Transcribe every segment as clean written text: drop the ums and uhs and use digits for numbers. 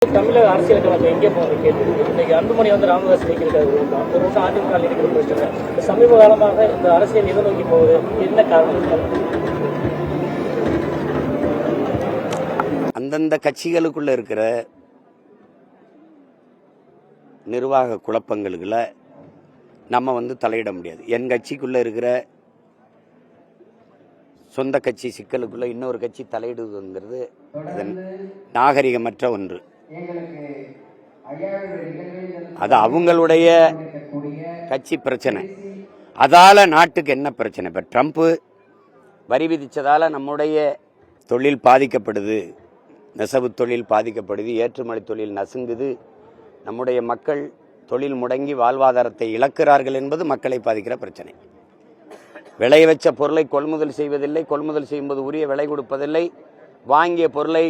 தமிழக அரசியலுக்கு நம்ம எங்கே போகிற கேள்வி இன்னைக்கு அன்புமணி ராமதாஸ் வைக்கிறது ஒரு வருஷம் அதிமுக இருக்கிற பிரச்சனை சமீப காலமாக இந்த அரசியல் எதை நோக்கி போகுது என்ன காரணம்? அந்தந்த கட்சிகளுக்குள்ள இருக்கிற நிர்வாக குழப்பங்களுக்குள்ள நம்ம தலையிட முடியாது. என் கட்சிக்குள்ள இருக்கிற சொந்த கட்சி சிக்கலுக்குள்ள இன்னொரு கட்சி தலையிடுவதுங்கிறது நாகரிகமற்ற ஒன்று. அது அவங்களுடைய கட்சி பிரச்சனை. அதால நாட்டுக்கு என்ன பிரச்சனை? இப்ப ட்ரம்ப் வரி விதிச்சதால நம்முடைய தொழில் பாதிக்கப்படுது, நெசவு தொழில் பாதிக்கப்படுது, ஏற்றுமதி தொழில் நசுங்குது, நம்முடைய மக்கள் தொழில் முடங்கி வாழ்வாதாரத்தை இழக்கிறார்கள் என்பது மக்களை பாதிக்கிற பிரச்சனை. விளைய வச்ச பொருளை கொள்முதல் செய்வதில்லை, கொள்முதல் செய்யும்போது உரிய விலை கொடுப்பதில்லை, வாங்கிய பொருளை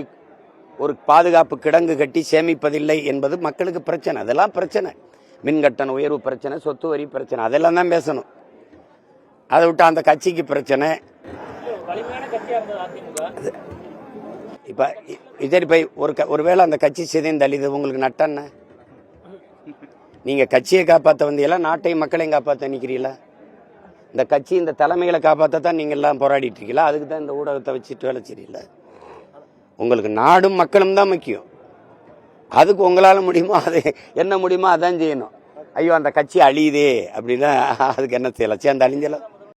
ஒரு பாதுகாப்பு கிடங்கு கட்டி சேமிப்பதில்லை என்பது மக்களுக்கு பிரச்சனை. அதெல்லாம் பிரச்சனை. மின்கட்டண உயர்வு பிரச்சனை, சொத்து வரி பிரச்சனை, அதெல்லாம் தான் பேசணும். அதை விட்டு அந்த கட்சிக்கு பிரச்சனை. இப்ப சரி, ஒருவேளை அந்த கட்சி சிதைந்தழிது உங்களுக்கு நட்டன்ன? நீங்க கட்சியை காப்பாற்ற வந்தீங்களா, நாட்டையும் மக்களையும் காப்பாற்ற நிக்கிறீங்களா? இந்த கட்சி இந்த தலைமைகளை காப்பாற்றத்தான் நீங்க எல்லாம் போராடிட்டு இருக்கீங்களா? அதுக்கு தான் இந்த ஊடகத்தை வச்சுட்டு வேலை செய்யல. உங்களுக்கு நாடும் மக்களும் தான் முக்கியம். அதுக்கு உங்களால முடியுமோ, அது என்ன முடியுமோ அதான் செய்யணும். ஐயோ அந்த கட்சி அழியுதே அப்படின்னா அதுக்கு என்ன செய்யலாம்? சேர்ந்து அழிஞ்சலாம்.